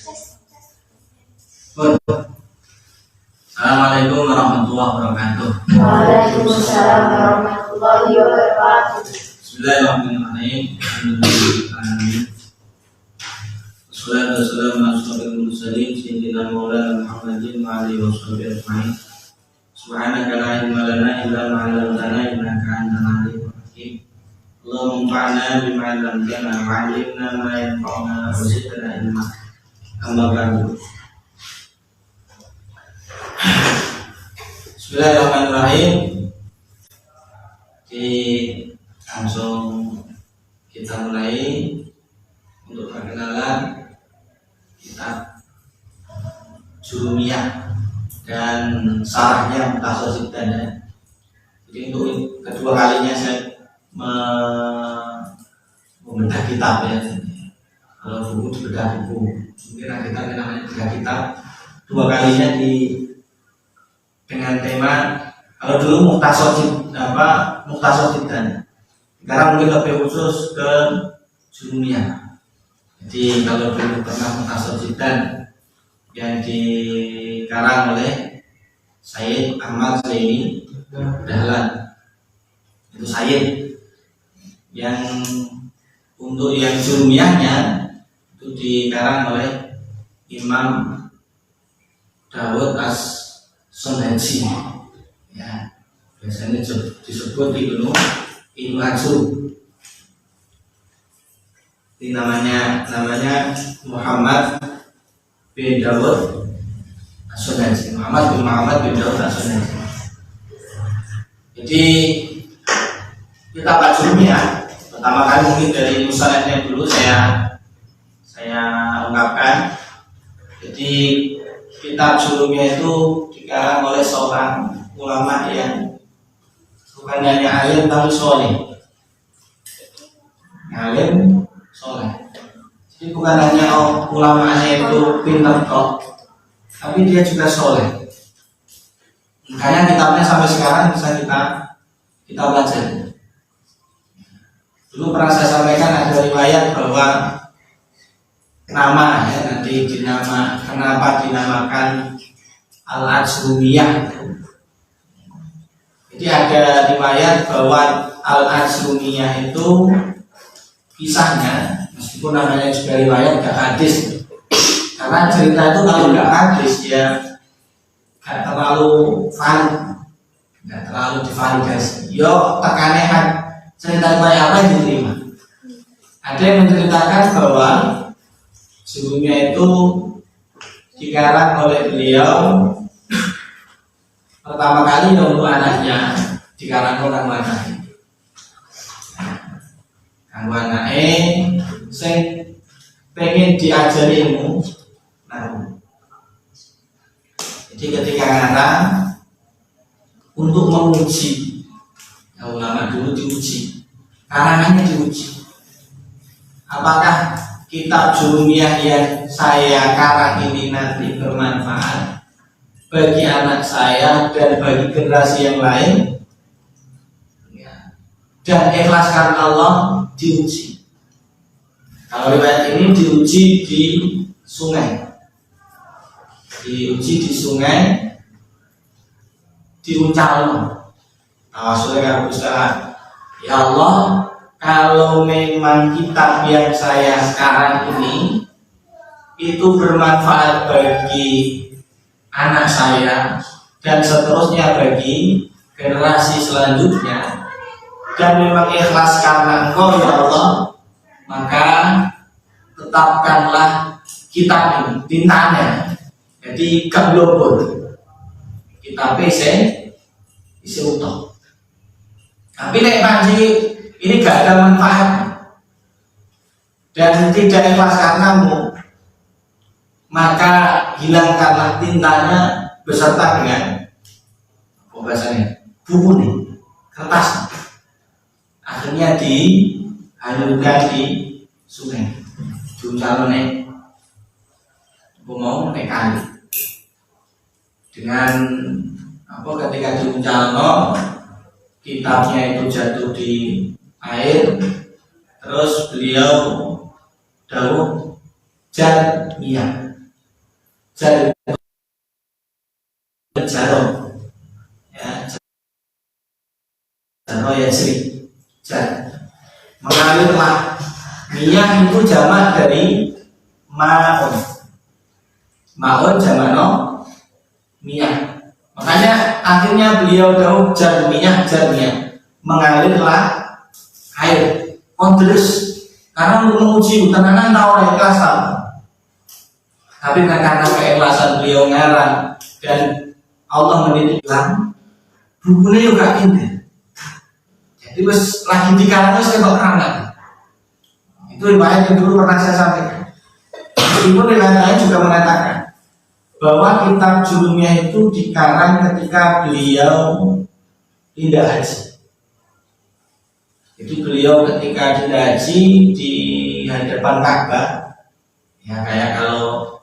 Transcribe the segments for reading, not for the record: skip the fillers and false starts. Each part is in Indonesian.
Assalamualaikum warahmatullahi wabarakatuh. Waalaikumsalam warahmatullahi wabarakatuh. Bismillahirrahmanirrahim. Alhamdulillah. Wassalatu wassalamu ala asyrofil mursalin sayyidina Maulana Muhammadin wa alihi washabihi ajmain. Subhanaka la ilma lana illa ma 'allamtana innaka antal alimul hakim. Allahumma anfa'na bima 'allamtana wa 'allimna ma yanfa'una wa zidna ilma. Amma ba'du. Bismillahirrahmanirrahim. Langsung kita mulai untuk perkenalan kitab Jurumiyah dan sarahnya Mukhtasar Sittah. Jadi untuk kedua kalinya saya membedah kitab ya. Kalau buku dibedah buku, mungkin kita namanya bedah kitab. Dua kalinya dengan tema, kalau dulu Mukhtasar Sittah. Sekarang mungkin lebih khusus ke Jurumiyah. Jadi kalau dulu pernah Mukhtasar Sittah yang dikarang oleh Sayyid Ahmad Zaini Dahlan, itu Sayyid. Yang untuk yang Jurumiyahnya itu dikarang oleh Imam Dawud As-Sunhaji, ya, biasanya disebut Ibnu Ansur. Ini namanya Muhammad bin Dawud As-Sunhaji. Muhammad bin Dawud As-Sunhaji. Jadi kita Pak Jurumiyah pertama kali mungkin dari musalahnya dulu saya ungkapkan. Jadi kitab Jurumiyah itu dikarang oleh seorang ulama yang bukan hanya alim tapi soleh. Alim soleh. Jadi bukan hanya ulamanya itu pintar kok, tapi dia juga soleh. Makanya kitabnya sampai sekarang bisa kita belajar. Dulu pernah saya sampaikan ada riwayat bahwa nama ya nanti kenapa dinamakan Al-Ajrumiyah. Jadi ada riwayat bahwa Al-Ajrumiyah itu kisahnya, meskipun namanya juga riwayat gak hadis, karena cerita itu kalau gak hadis ya gak terlalu valid, gak terlalu divalidasi. Yo tekanehan cerita kayak apa yang diterima. Ada yang menceritakan bahwa Jurumiyah itu dikarang oleh beliau pertama kali untuk anaknya, dikarang oleh anaknya. Kanggo anake sing pengen diajari ilmu. Nah, jadi ketika ngarang untuk menguji, ya ulama dulu diuji, karangannya diuji. Apakah kitab Jurumiyah yang saya karang ini nanti bermanfaat bagi anak saya dan bagi generasi yang lain, ya, dan ikhlas karena Allah diuji. Kalau riwayat ini diuji di sungai, di Uncalno. Tawasulnya Ustaz, ya Allah, kalau memang kitab yang saya sekarang ini itu bermanfaat bagi anak saya dan seterusnya bagi generasi selanjutnya, dan memang ikhlas karena Engkau ya Allah, maka tetapkanlah kitab ini tintanya. Jadi kablobor kitab isi utuh. Tapi nek panji ini gak ada manfaat dan tidak ikhlas karenamu, maka hilangkanlah tintanya beserta dengan bahasanya buku nih, kertas. Akhirnya dihanyutkan di sungai, diuncalno nek mau nek kali. Dengan ketika diuncalno, kitabnya itu jatuh di air, terus beliau dawuh jan miyah. Jar jarum, ya, jaro yajri, jar. Mengalirlah. Miyah itu jamak dari maun. Maun jamak no miyah. Makanya akhirnya beliau tahu jar miyah, mengalirlah air. Terus karena untuk menguji tenanan tahu keikhlasan. Tapi karena keikhlasan beliau ngarang dan Allah menitipkan bukunya juga ini. Jadi terus lagi dikarang terus kebak kerangan. Itu riwayat yang dulu pernah saya sampaikan. Meskipun riwayat lain juga mengatakan bahwa kitab Julumiyah itu dikarang ketika beliau tidak haji. Jadi beliau ketika tidak haji di hadapan Ka'bah, ya kayak kalau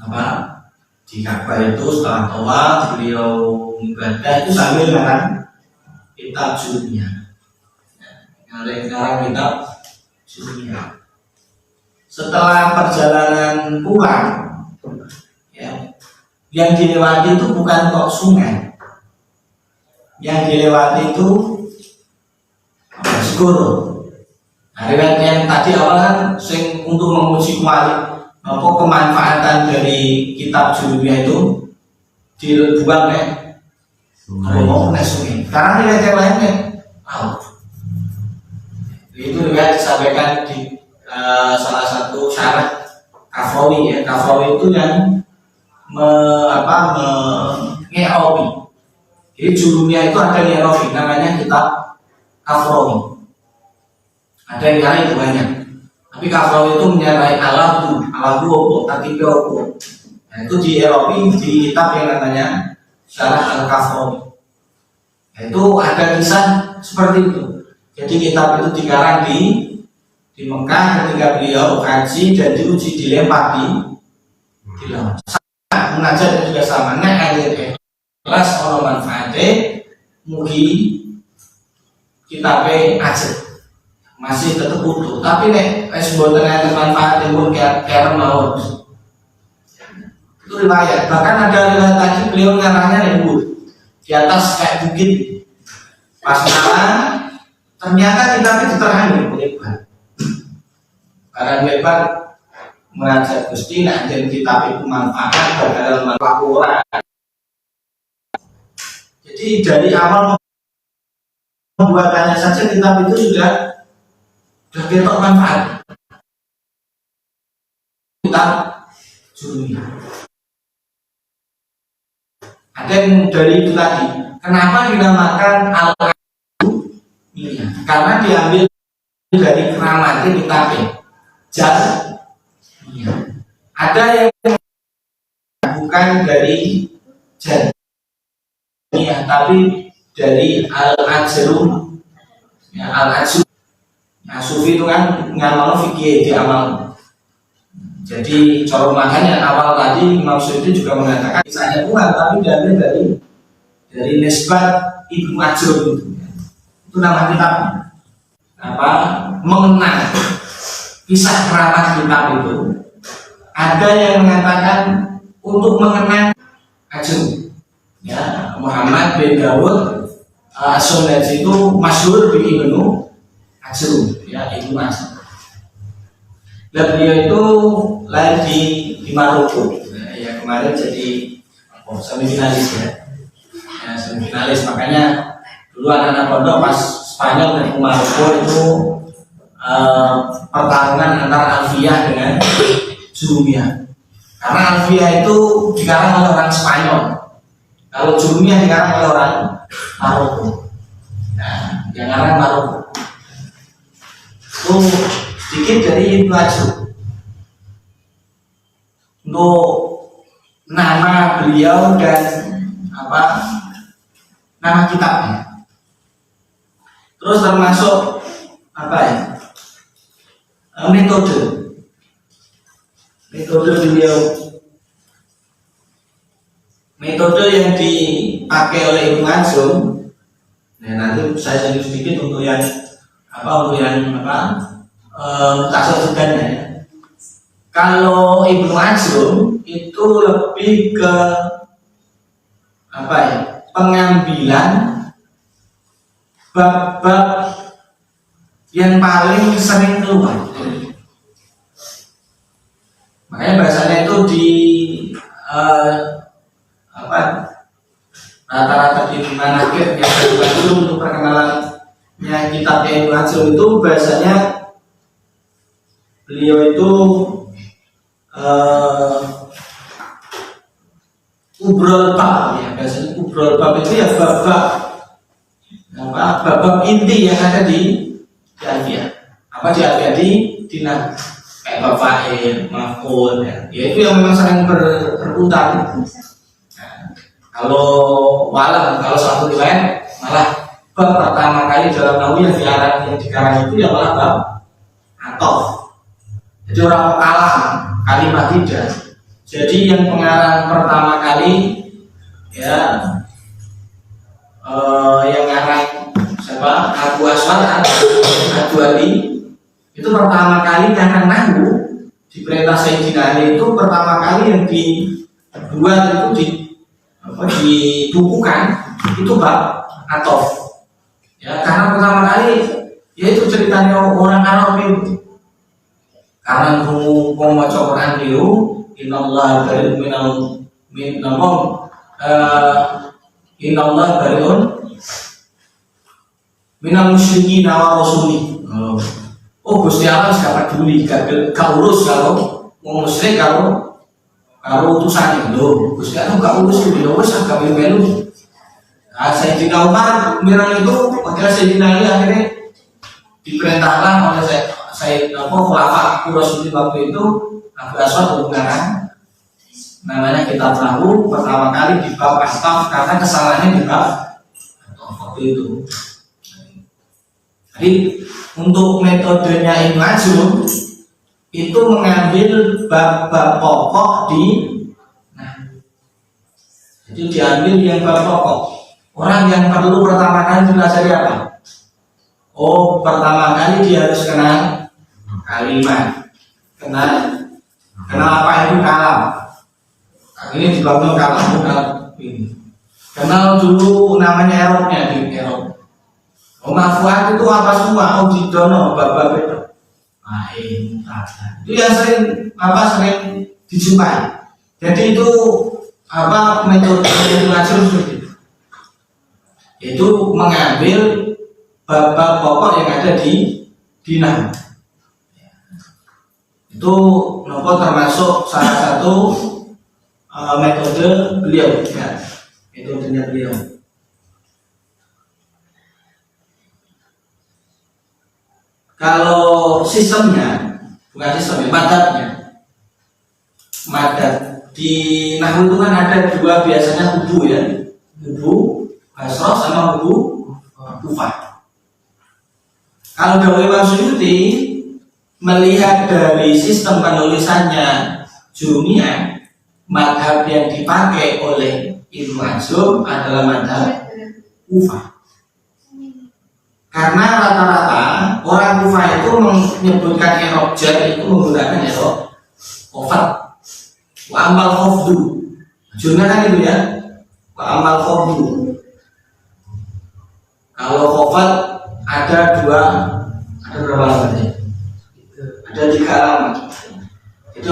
apa di Ka'bah itu setelah tawaf beliau ibadah itu sambil ngarang kitab Julumiyah. Ngarang kitab Julumiyah. Setelah perjalanan pulang, ya, yang dilewati itu bukan kok sungai, yang dilewati itu segoro. Nah, riwayat yang tadi awal kan sing untuk menguji kemanfaatan dari kitab Julumiyah itu dibuang mau sungai. Karena riwayat yang lainnya laut. Itu riwayat disampaikan di salah satu syarah Kafrawi, ya. Kafrawi itu yang nge'obi. Jadi Julumiyah itu ada nge'obi, namanya kitab Kafrawi. Ada yang nyari itu banyak. Tapi Kafrawi itu menyarai alabu opo, tapi opo. Nah, itu di Eropa di kitab yang namanya Syarah Al-Kafrawi. Nah, itu ada kisah seperti itu. Jadi kitab itu dikarang di Mekah ketika beliau haji dan diuji dilempar di laut. Munajat juga sama. Nek ayat kelas ono manfaate mugi kitabe aja masih tetap utuh. Tapi nek wis mboten enten manfaate pun keren mawon. Itu riwayat. Bahkan ada riwayat lagi beliau ngarangnya di atas kayak bukit. Pas ngarang ternyata kitabnya diterangin lebar. Karena lebar mengajak Gusti nak jadi kitab itu manfaat dalam manfaat orang. Jadi dari awal pembuatannya saja kitab itu sudah ketok manfaat. Kitab Julumiyah. Ada yang dari itu tadi. Kenapa dinamakan Al-Julumiyah? Karena diambil dari keramatnya kitabnya. Julumiyah. Ada yang bukan dari Julumiyah, tapi dari Al-Ajrum. Ya, Al-Ajrum. Nah, Sufi itu kan ngamal fikih di amal. Jadi cara makanya awal tadi Imam Suyuti juga mengatakan kisahnya Tuhan, tapi diambil dari nisbat Ibnu Ajrum itu nama kitabnya. Apa mengenang kisah keramat kitab itu? Ada yang mengatakan untuk mengenang Ajrum. Ya, Muhammad bin Dawud As-Sunaji itu masyhur di Ibnu Ajrum, ya Ibnu Ajrum. Dan beliau itu lahir di Maroko. Nah, ya kemarin jadi semifinalis ya. Ya, semifinalis, makanya dulu anak-anak pondok pas Spanyol dan Maroko itu pertarungan antara Alfiah dengan Julumiyah. Karena Alfiah itu dikarang oleh orang Spanyol, kalau Julumiyah dikarang oleh orang Maroko. Nah, yang ngarang Maroko itu sedikit dari Ibnu Ajrum. Untuk nama beliau dan nama kitabnya. Terus termasuk metode beliau, metode yang dipakai oleh Ibnu Ajrum. Nah, nanti saya sedikit untuk yang tasawuf ya. Kalau Ibnu Ajurrum itu lebih ke apa ya? Pengambilan bab-bab yang paling sering keluar. Makanya bahasanya itu di rata-rata di manakib yang terbantu untuk perkenalannya kitab Ibnu Ajurrum itu bahasanya beliau itu ubrol bab ya, biasanya ubrol bab itu ya bab inti yang ada di Alfiyah. Apa di Alfiyah di kayak bab fa'il, maf'ul ya. Itu yang memang sering berputar. Kalau satu riwayat malah bab pertama kali dalam nahu yang dikarang itu ya malah bab atof. Jadi orang kalah kalimat tidak. Jadi yang pengarang pertama kali ya yang ngarang siapa? Abu Aswad Ad-Duali itu pertama kali ngarang nahu di perintah Sayyidina Ali itu pertama kali yang dibuat itu dibukukan itu bab atof ya, karena pertama kali yaitu ceritanya orang Arab itu karena mau baca Quran biru innallaha bari'un minal musyrikin wa rasuli. Oh Gusti Allah gak peduli, gak urus kalau mau musyrik kalau utusannya loh. Gusti Allah gak urus itu, wis agak melu. Nah, Sayyidina Umar mirang itu, maka Sayyidina Ali akhirnya diperintahkan oleh khulafa Rasulullah waktu itu Abu Aswad mengarang namanya kitab nahu pertama kali di bab astaf karena kesalahannya di bab waktu itu. Jadi untuk metodenya Ibnu Ajurrum itu mengambil bab-bab pokok itu diambil yang bab pokok. Orang yang perlu pertama kali belajar apa? Oh, pertama kali dia harus kenal kalimat, kenal apa itu kalam. Ini dibangun kalam, kenal dulu namanya Eropnya di Erop. Mafuat itu apa semua? Oh didono bab-bab itu. Itu yang sering dijumpai. Jadi itu metode Ibnu Ajurrum seperti itu. Itu mengambil bab-bab pokok yang ada di nahu. Itu termasuk salah satu metode beliau ya. Metodenya beliau. Kalau sistemnya, bukan sistemnya, madad di nahu itu kan ada dua biasanya hubu ya, hubu Basrah sama hubu Kufah. Kalau Dawi Imam Suyuti melihat dari sistem penulisannya Jurumiyah, madhab yang dipakai oleh Ibnu Ajurrum adalah madhab Kufah. Karena rata-rata orang Kufah itu menyebutkan i'rab jar itu menggunakan i'rab khafd. Wa amal khafdu. Jurumiyah kan itu ya. Wa amal khafdu. Kalau khafd ada berapa alamatnya? Ada 3 alamat. Itu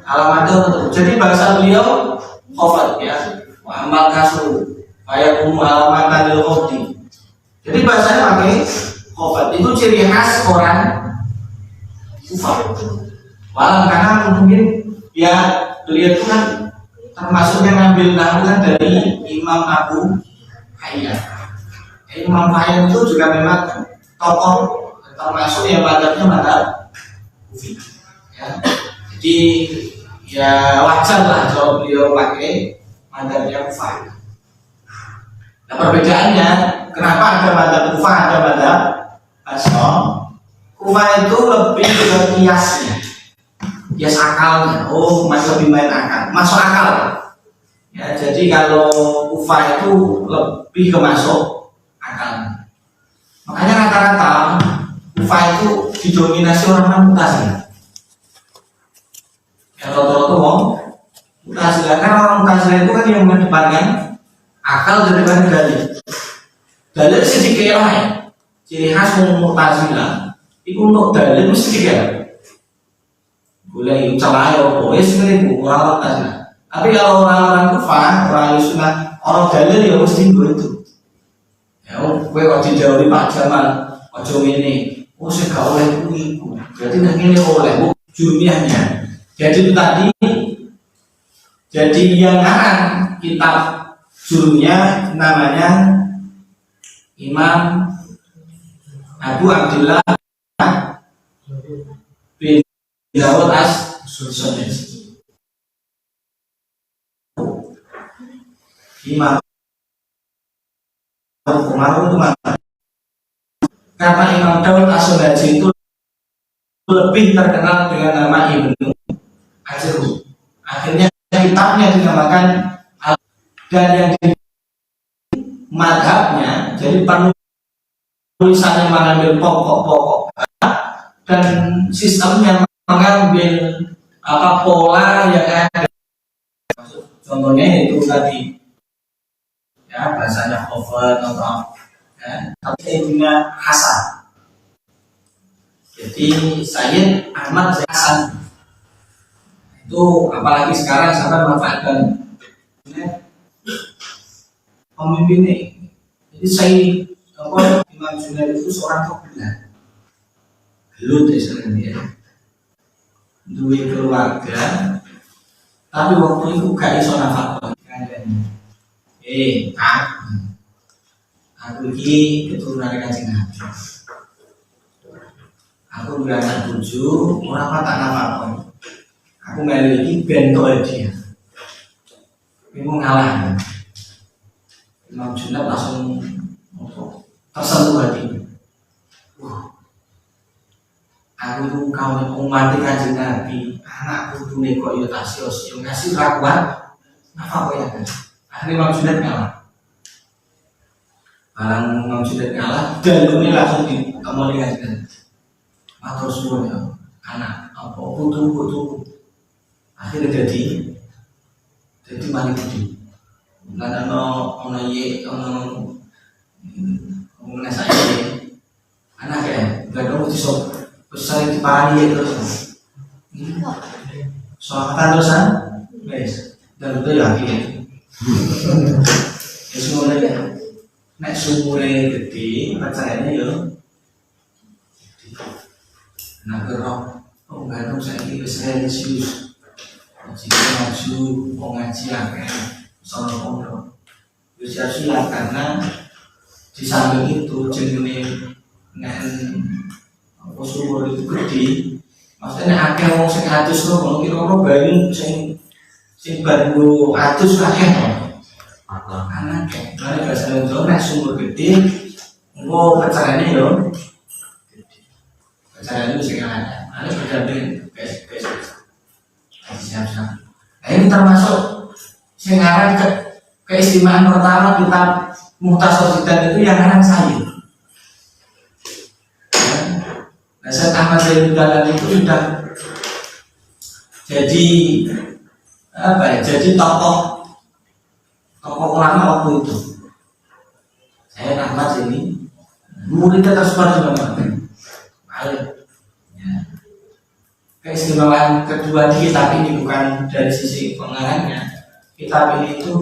alamatnya tentu. Jadi bahasa beliau khafd ya. Wa amal kasru. Fayakum alamatan lil khafdi. Jadi bahasanya pakai khafd. Itu ciri khas orang Kufah. Walau karena mungkin ya beliau itu kan termasuknya ngambil nahu kan dari Imam Abu Hayyan. Imam Hayyan itu juga memang tokoh termasuk yang madhabnya madhab Kufi. Ya. Jadi ya wajar lah kalau beliau pakai madhabnya Kufah. Nah perbedaannya kenapa ada madhab Kufah, ada madhab Basrah? Kufah itu lebih ke kiasnya, kias akalnya. Oh masih lebih main akal, masuk akal. Ya jadi kalau Kufah itu lebih ke masuk akal. Makanya rata-rata Kufah itu didominasi orang Mu'tazilah. yang rata-rata wong Mu'tazilah. Kan orang Mu'tazilah itu kan yang mengedepankan akal daripada dalil. Dalil sedikit lah. Ciri khas Mu'tazilah itu untuk dalil mesti dikira. Boleh celah ya, boleh sebenarnya orang Mu'tazilah. Tapi kalau orang-orang kufar, orang Sunnah, orang dalil ya mesti begitu. Ya, gue kok dijauhi Pak Jamal, ojo ini, saya gak oleh itu. Berarti nggak ini oleh jurniahnya. Jadi itu tadi. Jadi yang ngarang kitab jurniah namanya Imam Abu Abdullah bin Dawud as-Sunnisi. Imam Umar itu mana? Karena Imam Dawud as-Sunnisi itu lebih terkenal dengan nama Ibnu Ajurri. Akhirnya kitabnya dinamakan dan yang di madhabnya, jadi penulisannya mengambil pokok-pokok dan sistemnya mengambil pola yang ada. Contohnya itu tadi ya bahasanya Hofer atau ya, tapi ilmunya Hasan. Jadi Sayyid Ahmad Hasan itu apalagi sekarang sampai memanfaatkan pemimpin ini. Jadi saya Imam Junaid itu seorang kebelah gelut istilahnya, dua keluarga, tapi waktu itu gak iso nafkah. Aku ini keturunan Kanjeng Nabi. Aku beranak 7, orang apa tak nafkah. Aku memiliki bentuk dia. Ini ngalah. Imam Junaid langsung tersentuh hati. Aku itu kaum umat Kanjeng Nabi, anakku itu kok yo tak sio-sio ngasih rakuan, apa ya kan? Akhirnya Imam Junaid ngalah. Barang Imam Junaid ngalah, dalune langsung ditemoni Kanjeng. Matur suwun ya, anak apa putu. Akhirnya jadi mali gede. Lan ono ye ono saya anak ya, gak ada mesti sok besar di pari terus. Soal kata dosa, guys, dan betul ya ini. Semua lagi, nek sumure gede, percayanya yo. Nah gerok, nggak ada saya ini serius. Jika maju mengaji akan soal pondok, siap karena di samping itu jenis sumur itu gede, maksudnya akeh wong sing atus lho, mungkin kira banyu sing baru atus akeh anak karena bahasa Jawa nek sumur gede engko pecarane yo pecarane sing ada berdamping guys siap-siap. Nah ini termasuk sekarang keistimewaan pertama kitab Mukhtasar Jidan itu yang anak saya. Nah Syekh Ahmad Zainul Dahlan itu sudah jadi apa ya? Jadi tokoh ulama waktu itu. Saya Ahmad ini muridnya tersebar di mana-mana. Keistimewaan kedua di kitab ini bukan dari sisi pengarangnya. Kitab ini itu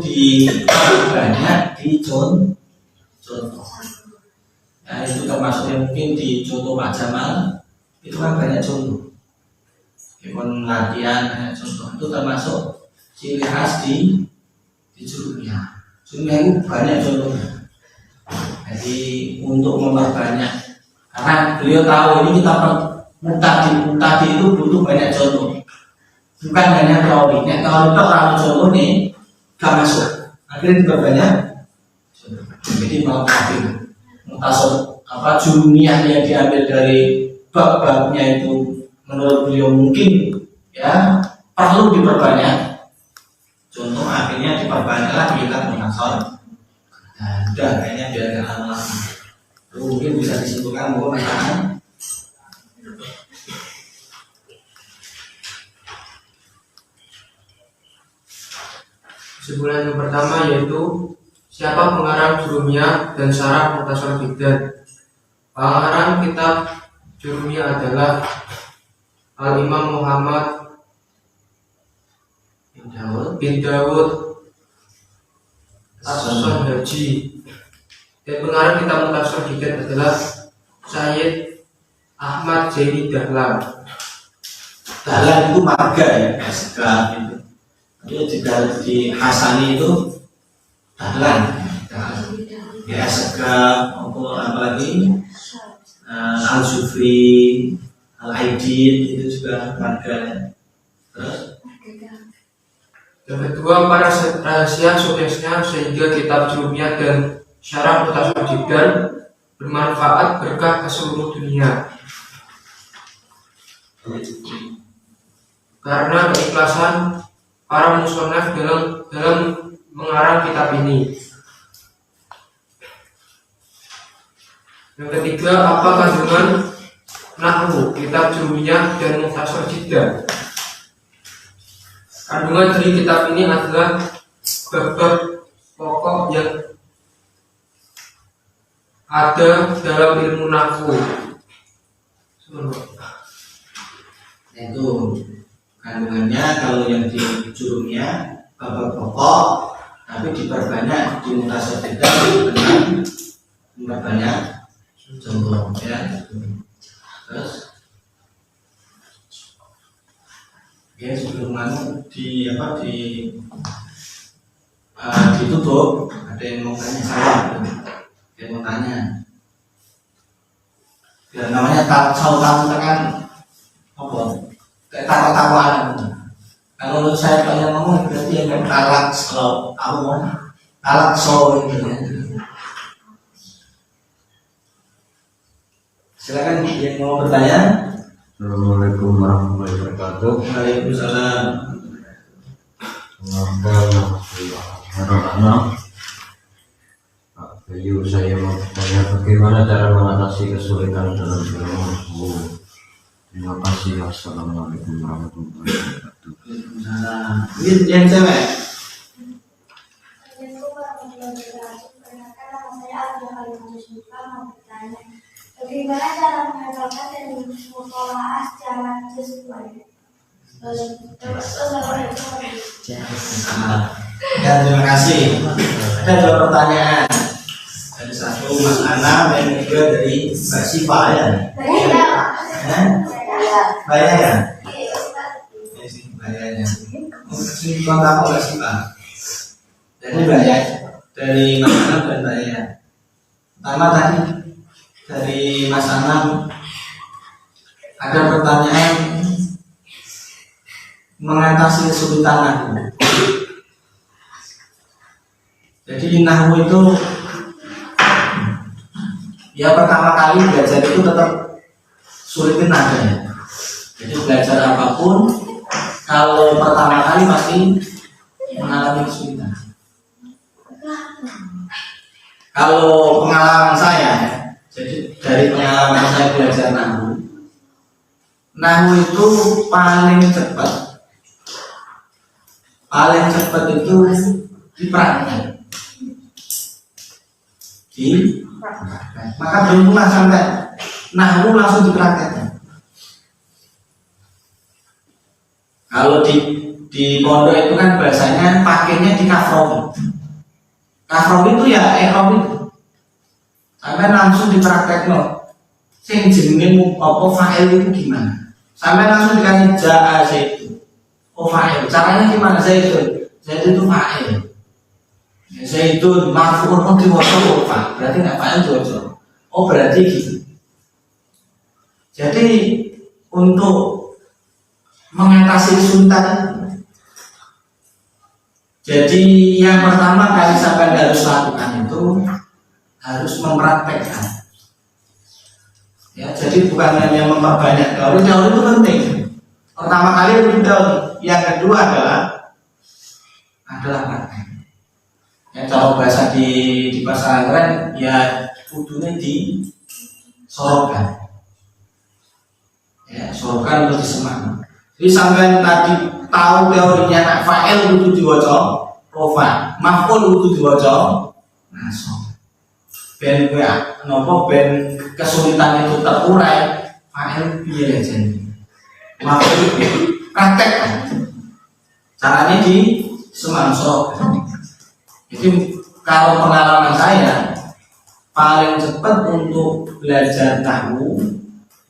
banyak dicontoh. Nah itu termasuk yang mungkin di contoh Pak Jamal itu kan banyak contoh. Even latihan banyak contoh itu termasuk ciri khas di jurniah. Jurniah itu banyak contohnya. Jadi untuk memperbanyak, karena beliau tahu ini kita Muqtadi itu butuh banyak contoh, bukan hanya teori. Nek teori itu kalau contoh nih gak masuk, akhirnya diperbanyak. Jadi Muqtadi, Mukhtasar jurniah yang diambil dari bab-babnya itu menurut beliau mungkin ya perlu diperbanyak. Contoh akhirnya diperbanyak lagi kita Mukhtasar. Nah, udah kayaknya biar nggak lama lagi. Mungkin bisa disimpulkan bahwa kesimpulan yang pertama yaitu siapa pengarang Jurumiyah dan Syarah Mukhtasar Jiddan. Pengarang kitab Jurumiyah adalah Al-Imam Muhammad bin Dawud As-Sanhaji, dan pengarang kitab Mukhtasar Jiddan adalah Sayyid Ahmad Zaini Dahlan. Dahlan itu marga ya, SK itu. Tapi juga di Hasani itu Dahlan. Ya SK untuk apalagi Al-Sufri, Al-Aidin itu juga marga. Terus Yang kedua, para rahasia suksesnya sehingga kitab Jurumiyah dan Syarah Mukhtasar Jiddan bermanfaat berkah ke seluruh dunia. Karena keikhlasan para musonaf dalam mengarang kitab ini. Yang ketiga, apa kandungan nahwu kitab Jurumiyah dan Mukhtasar Jiddan? Kandungan dari kitab ini adalah bab-bab pokok yang ada dalam ilmu nahwu. itu kandungannya kalau yang di Jurumiyah bab pokok, tapi diperbanyak di Mukhtasar Jiddan dengan memperbanyak contoh ya. Terus ya sebelum di apa ditutup, ada yang mau tanya ada yang mau tanya. Ya namanya tahu kan apa? Kayak tahu-tahuan. Kalau saya pengen ngomong berarti yang talak kalau aku mau talak gitu ya. Silakan yang mau bertanya. Assalamualaikum warahmatullahi wabarakatuh. Waalaikumsalam. Pak Bayu, saya mau bertanya bagaimana cara mengatasi kesulitan dalam ilmu. Terima kasih. Assalamualaikum warahmatullahi wabarakatuh. Waalaikumsalam. Ini yang cewek. Bagaimana cara menghafalkan dan mutola'ah secara sesuai? Ya, terima kasih. Ada dua pertanyaan. Dari satu Mas Ana, dan kedua dari Mbak Siva ya. Bayar ya? Bayarnya. Sini kontak Mbak Siva. Jadi bayar dari Mas Ana dan bayar. Pertama tadi dari Mas Anam ada pertanyaan mengatasi kesulitan nahwu. Jadi nahwu itu ya pertama kali belajar itu tetap sulitin nadanya. Jadi belajar apapun kalau pertama kali pasti mengalami kesulitan. Kalau pengalaman saya, jadi dari pengalaman saya belajar nahwu itu paling cepat itu dipraktek. Maka belum pernah sampai nahwu langsung dipraktekkan. Kalau di pondok itu kan bahasanya pakainya di kafrom. Kafrom itu ya ekrom itu. Sampai langsung dipraktek loh. Sing jenenge apa fa'il itu gimana? Sampai langsung dikasih ja'a itu. Oh fa'il. Caranya gimana? Zaitun itu fa'il. Zaitun marfu'un oh diwaca fa. Berarti enggak fa'il diwaca. Oh berarti gitu. Jadi untuk mengatasi kesulitan itu, jadi yang pertama kali sampai harus lakukan itu harus mempraktekkan. Ya, jadi bukan hanya memperbanyak teori itu penting. Pertama kali itu teori, yang kedua adalah praktek. Ya, kalau bahasa di pesantren ya kudunya disorotkan. Ya, sorotkan untuk disemak. Jadi sampai tadi tahu teorinya nak fa'il itu diwaca, rofa. Maf'ul kudu diwaca nasab. Ben kowe napa ben kesulitan itu terurai, fa'il piye jane. Maf'ul praktek. Caranya di semangso. Jadi kalau pengalaman saya paling cepat untuk belajar tahu,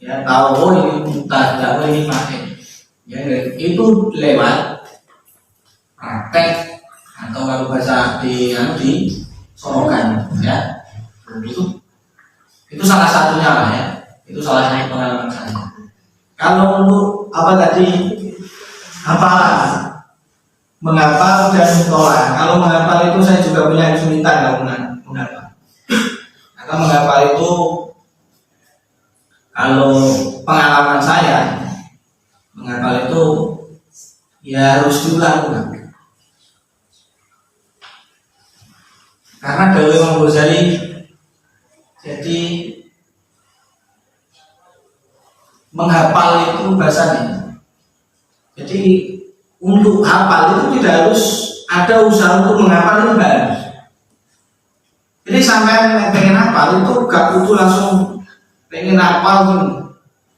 ya tahu oh ini mubtada, oh ini fa'il. Ya itu lewat praktek atau kalau bahasa di sorokan, ya. Itu salah satunya lah ya. Itu salah satu pengalaman saya. Kalau untuk apa tadi hafalan, menghafal dan mengolah. Kalau menghafal itu saya juga punya kesulitan kalau menghafal. Karena menghafal itu kalau pengalaman saya menghafal itu ya harus diulang-ulang. Karena Dewi Imam Ghazali jadi menghafal itu bahasanya. Jadi untuk hafal itu tidak harus ada usaha untuk menghafal, itu enggak harus. Jadi sampai pengen hafal itu gak butuh langsung pengen hafal gitu.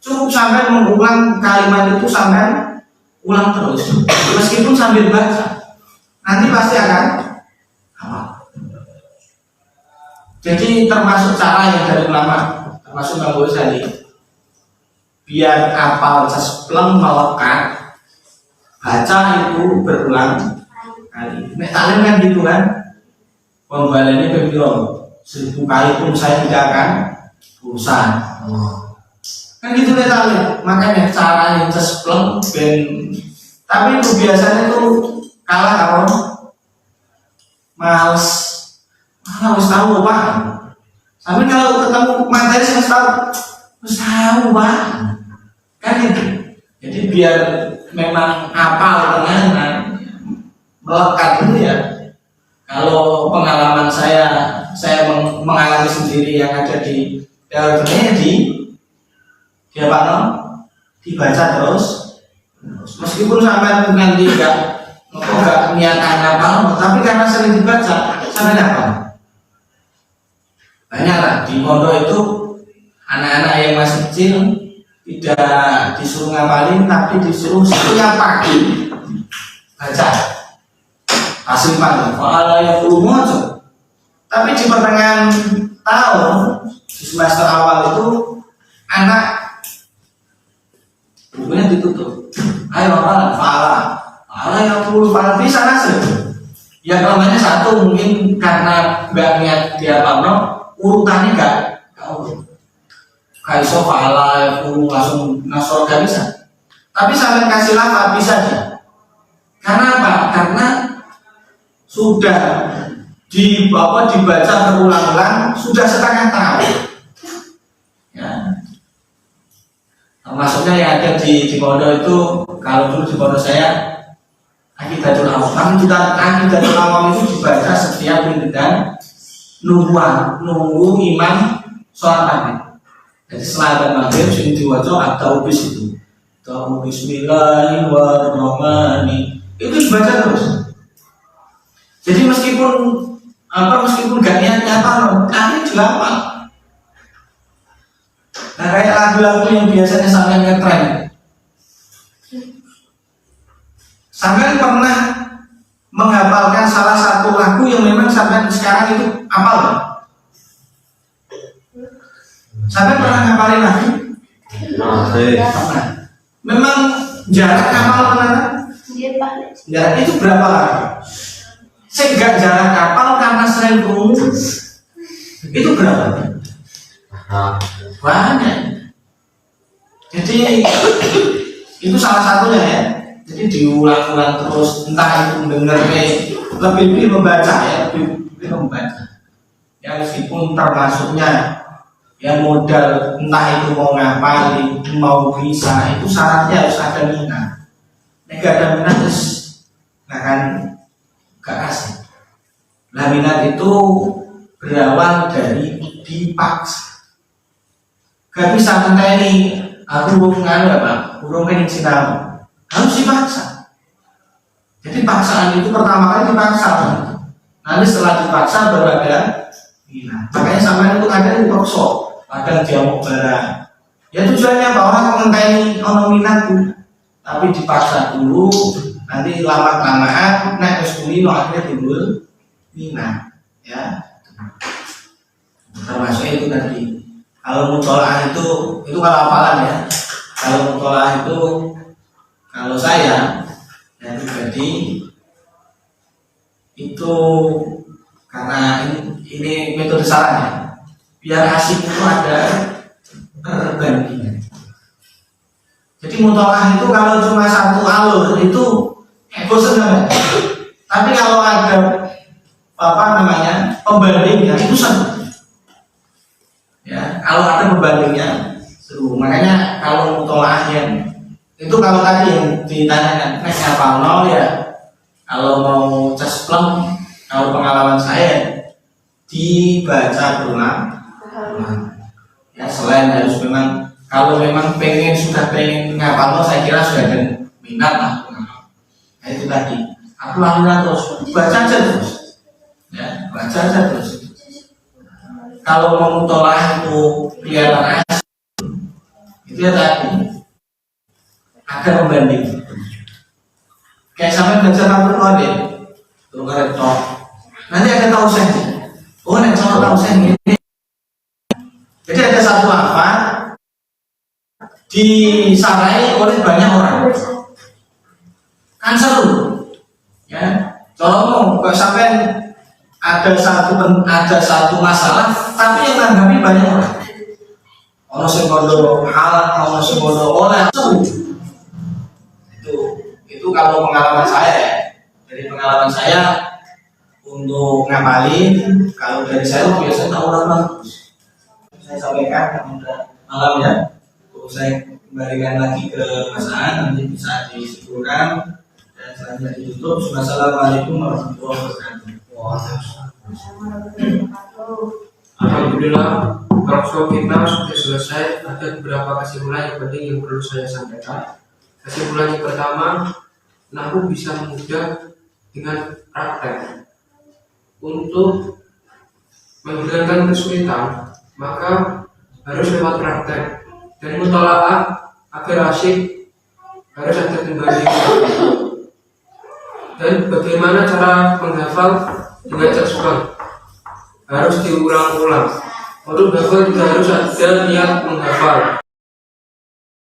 Cukup sampai mengulang kalimat itu sampai ulang terus, meskipun sambil baca, nanti pasti akan hafal. Jadi termasuk cara yang dari ulama, termasuk Imam Ghazali, biar hafal sespleng melekat, baca itu berulang kali. Nek talim kan gitu kan, pembalannya pembiro 1000 kali pun saya tidak akan bosan. Kan gitu nek talim. Makanya cara yang sespleng ben, tapi itu biasanya tuh kalah kalau males. Harus tahu Pak. Tapi kalau ketemu materi saya harus tahu Pak. Kan gitu. Jadi biar memang hafal tenanan melekat itu ya. Kalau pengalaman saya mengalami sendiri yang ada di teorinya di apa no? Dibaca terus. Meskipun sampai nanti enggak niatan hafal, tapi karena sering dibaca sampai hafal. Banyak lah di pondok itu anak-anak yang masih kecil tidak disuruh ngapalin, tapi disuruh setiap pagi baca hasil pagi. Kalau yang belum muncul, tapi di pertengahan tahun di semester awal itu anak bukunya ditutup. Ayo fala yang perlu fala bisa hasil. Ya namanya satu mungkin karena nggak niat dia pamno. Urutannya gak urut. Kayak sofala itu langsung nasor gak bisa. Tapi sampai kasih lafaz bisa dia. Karena apa? Karena sudah dibaca berulang-ulang, sudah setengah tahun. Ya. Maksudnya yang ada di pondok itu, kalau dulu di pondok saya Aqidatul Awam, Aqidatul Awam itu dibaca setiap minggu dan nunggu imam sholat maghrib. Jadi setelah maghrib sudah diwaca atau bis itu. Atau Bismillahirrahmanirrahim. Itu dibaca terus. Jadi meskipun gak niat nyata, akhirnya dilapang. Nah kayak lagu-lagu yang biasanya sampai ngetren. Sampai pernah menghafalkan salah satu lagu yang memang sampai sekarang itu hafal. Sampai pernah ngapalin lagi? Pernah. Memang jarak hafal pernah? Jarak itu berapa lagi? Sehingga jarak hafal karena sering rungu itu berapa? Banyak. Jadi itu salah satunya ya. Jadi diulang-ulang terus, entah itu mendengarnya lebih membaca ya, lebih membaca. Ya meskipun termasuknya ya modal, entah itu mau ngapalin, mau bisa, itu syaratnya harus ada minat. Nggak ada minat terus nggak kasih. Nah minat itu berawal dari dipaksa. Gak bisa menteni aku nganu apa, burung pengen sinau. Harus dipaksa. Jadi paksaan itu pertama kali dipaksa, nanti setelah dipaksa baru ada minat. Makanya sampai itu kadang dipaksa, kadang dia mau barang. Ya tujuannya apa? Orang mengenai minat tuh, tapi dipaksa dulu, nanti lama-lamaan naik ke akhirnya timbul minat. Ya, termasuk itu tadi. Kalau mutolaah itu kalau hafalan ya. Kalau mutolaah itu, kalau saya yang pribadi itu karena ini metode saran ya, biar asik itu ada perbandingan. Jadi mutolaah itu kalau cuma satu alur itu bosan banget. Tapi kalau ada pembandingnya itu seru. Ya, kalau ada pembandingnya seru. Makanya kalau mutolaahnya itu kalau tadi yang ditanyakan apa nol ya, kalau mau cesplem, kalau pengalaman saya dibaca berulang. Ya, selain harus memang kalau memang sudah pengen ngapal, saya kira sudah ada minat lah. Nah, itu tadi aku lakukan terus, baca aja terus, ya baca aja terus. Kalau mau mutolaah itu kelihatan asik, itu ya tadi ada pembanding. Kayak sampai belajar kabel kode, tuh keretok. Nanti ada tausen. Oh, nek cara tausen ini. Jadi ada satu lafaz disarai oleh banyak orang. Kan seru. Ya. Kalau kok sampai ada satu masalah, tapi yang menanggapi banyak orang. Ono sing kondo halal, ono sing kondo oleh seru. Itu kalau pengalaman saya ya. Dari pengalaman saya untuk ngapalin, kalau dari saya biasanya orang bagus. Saya sampaikan malam ya. Saya kembalikan lagi ke Mas Aan, nanti bisa disimpulkan dan selanjutnya ditutup. Wassalamualaikum warahmatullahi wabarakatuh. Alhamdulillah, workshop kita sudah selesai. Ada beberapa kesimpulan yang penting yang perlu saya sampaikan. Kesimpulan yang pertama, nahu bisa mudah dengan praktek. Untuk menghilangkan kesulitan, maka harus lewat praktek. Dan mutolaah agar asik harus ada pembandingan. Dan bagaimana cara menghafal dengan cepat, harus diulang-ulang. Untuk menghafal juga harus ada niat menghafal.